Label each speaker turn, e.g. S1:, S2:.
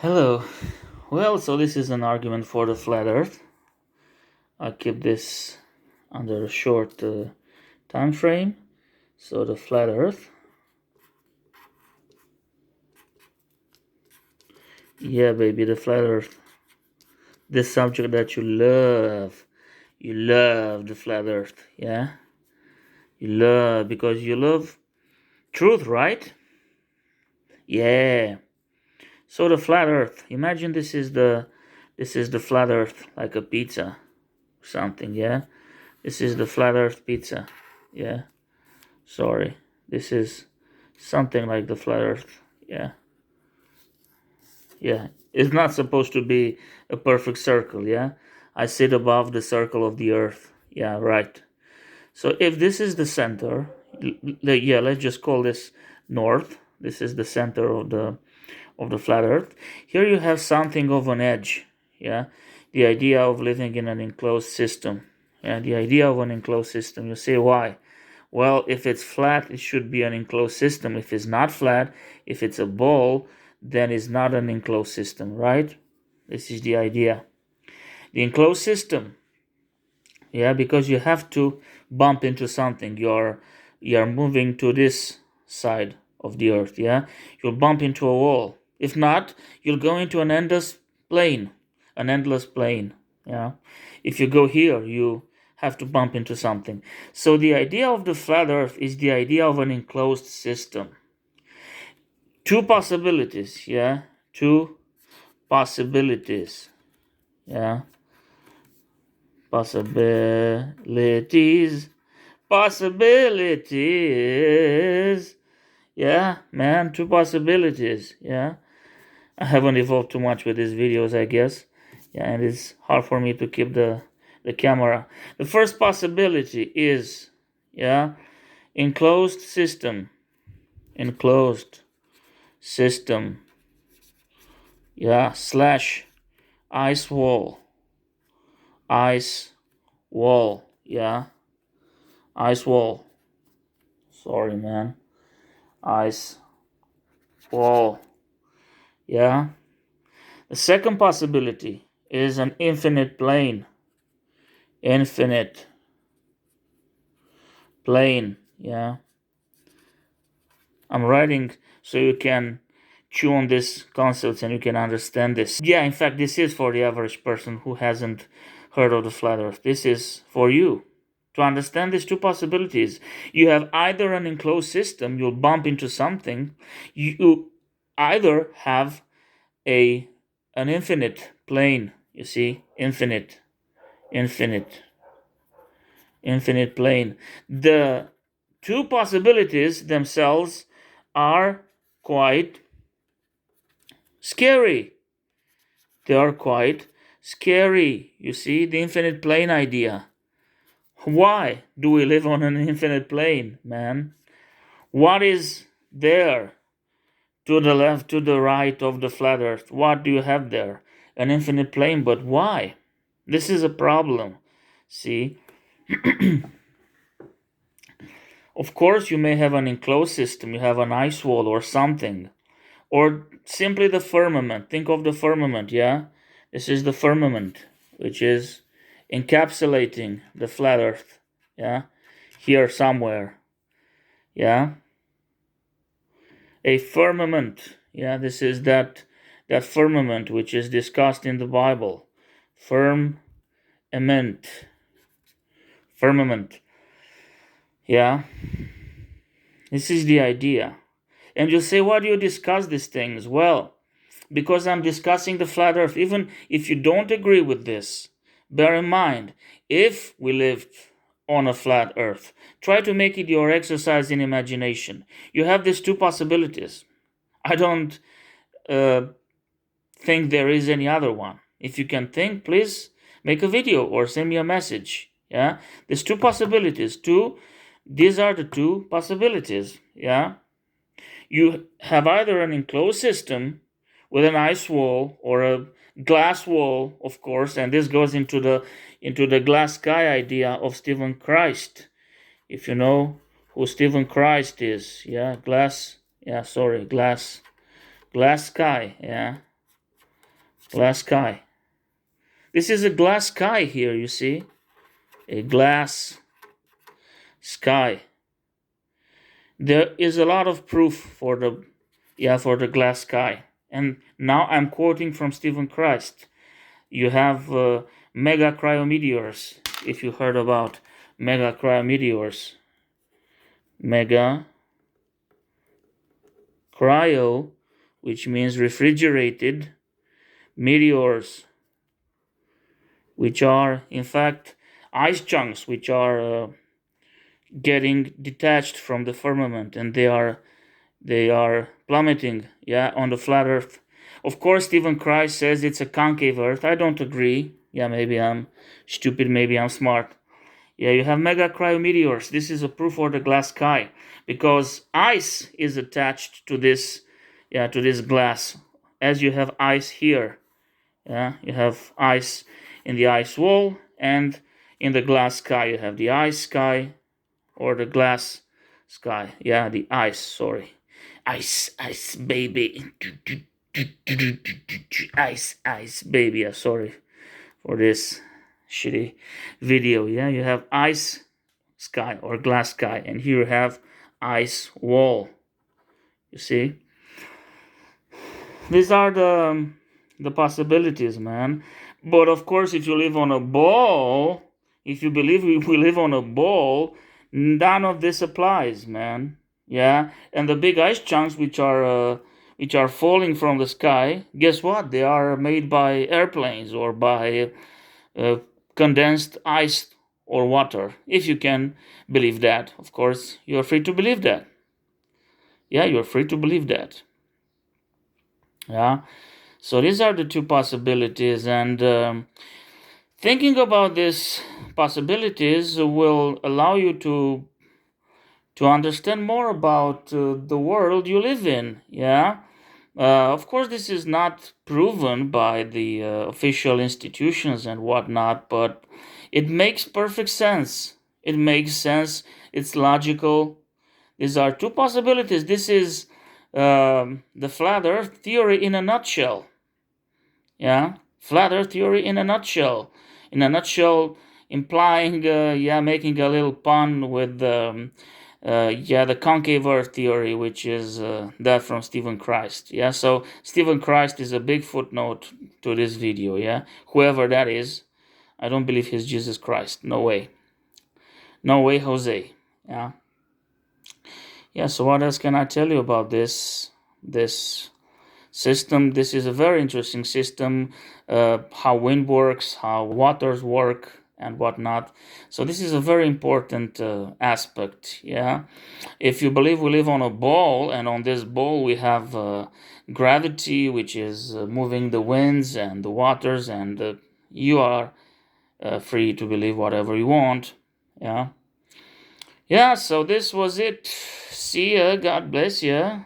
S1: Hello. Well, so this is an argument for the flat earth. I keep this under a short time frame. So the flat earth. Yeah, baby, the flat earth. This subject that you love. You love the flat earth, yeah? You love because you love truth, right? Yeah. So the flat earth. Imagine this is the flat earth, like a pizza or something, yeah? This is the flat earth pizza. Yeah. Sorry. This is something like the flat earth. Yeah. Yeah. It's not supposed to be a perfect circle, yeah? I sit above the circle of the earth. Yeah, right. So if this is the center, yeah, let's just call this north. This is the center of the flat earth. Here you have something of an edge, yeah? The idea of living in an enclosed system. Yeah, the idea of an enclosed system. You say why? Well, if it's flat, it should be an enclosed system. If it's not flat, if it's a ball, then it's not an enclosed system, right? This is the idea. The enclosed system, yeah, because you have to bump into something. You're moving to this side of the earth, yeah? You'll bump into a wall. If not, you'll go into an endless plane. Yeah. If you go here, you have to bump into something. So the idea of the flat earth is the idea of an enclosed system. Two possibilities, yeah? Two possibilities. Yeah. Possibilities. Possibilities. Yeah, man, two possibilities. Yeah. I haven't evolved too much with these videos, I guess. Yeah, and it's hard for me to keep the camera. The first possibility is, yeah, enclosed system. Enclosed system. Yeah, slash ice wall. Ice wall. Yeah. Ice wall. Sorry, man. Ice wall. Yeah. The second possibility is an infinite plane. Infinite plane. Yeah. I'm writing so you can chew on these concepts and you can understand this. Yeah, in fact, this is for the average person who hasn't heard of the flat earth. This is for you to understand these two possibilities. You have either an enclosed system, you'll bump into something. You either have an infinite plane, you see, infinite plane. The two possibilities themselves are quite scary. They are quite scary. You see, the infinite plane idea. Why do we live on an infinite plane, man? What is there to the left, to the right of the flat earth? What do you have there? An infinite plane, but why? This is a problem. See? Of course, you may have an enclosed system, you have an ice wall or something, or simply the firmament. Think of the firmament, yeah? This is the firmament, which is encapsulating the flat earth, yeah? Here somewhere, yeah? A firmament, yeah? This is that firmament which is discussed in the Bible. Firmament, yeah? This is the idea. And you say, why do you discuss these things? Well, because I'm discussing the flat earth. Even if you don't agree with this, bear in mind, if we lived on a flat earth, try to make it your exercise in imagination. You have these two possibilities. I don't think there is any other one. If you can think, please make a video or send me a message. Yeah, there's two possibilities. These are the two possibilities. Yeah, you have either an enclosed system with an ice wall or a glass wall, of course, and this goes into the glass sky idea of Stephen Christ. If you know who Stephen Christ is, yeah, glass sky, yeah. Glass sky. This is a glass sky here, you see? A glass sky. There is a lot of proof for the glass sky. And now I'm quoting from Stephen Christ. You have mega cryometeors, if you heard about mega cryometeors. Mega cryo, which means refrigerated, meteors, which are in fact ice chunks which are getting detached from the firmament, and they are plummeting, on the flat earth. Of course, Stephen Christ says it's a concave earth. I don't agree. Maybe I'm stupid, maybe I'm smart. You have mega cryometeors. This is a proof for the glass sky, because ice is attached to this glass, as you have ice here. You have ice in the ice wall, and in the glass sky you have the ice sky, or the glass sky. The ice, sorry. Ice, baby. Ice, baby. Sorry for this shitty video. You have ice sky or glass sky, and here you have ice wall. You see? These are the possibilities, man. But of course, if you live on a ball, if you believe we live on a ball, none of this applies, man. And the big ice chunks which are falling from the sky, guess what? They are made by airplanes or by condensed ice or water. If you can believe that, of course, you're free to believe that. You're free to believe that. So these are the two possibilities, and thinking about these possibilities will allow you to understand more about the world you live in. Of course, this is not proven by the official institutions and whatnot, but it makes perfect sense. It makes sense. It's logical. These are two possibilities. This is the flat Earth theory in a nutshell. Flat Earth theory in a nutshell. In a nutshell, implying, making a little pun with the concave Earth theory, which is that from Stephen Christ. So Stephen Christ is a big footnote to this video. Whoever that is, I don't believe he's Jesus Christ. No way. No way, Jose. So what else can I tell you about this system? This is a very interesting system, how wind works, how waters work, and whatnot. So this is a very important aspect. If you believe we live on a ball, and on this ball we have gravity, which is moving the winds and the waters, and you are free to believe whatever you want. So this was it. See ya. God bless ya.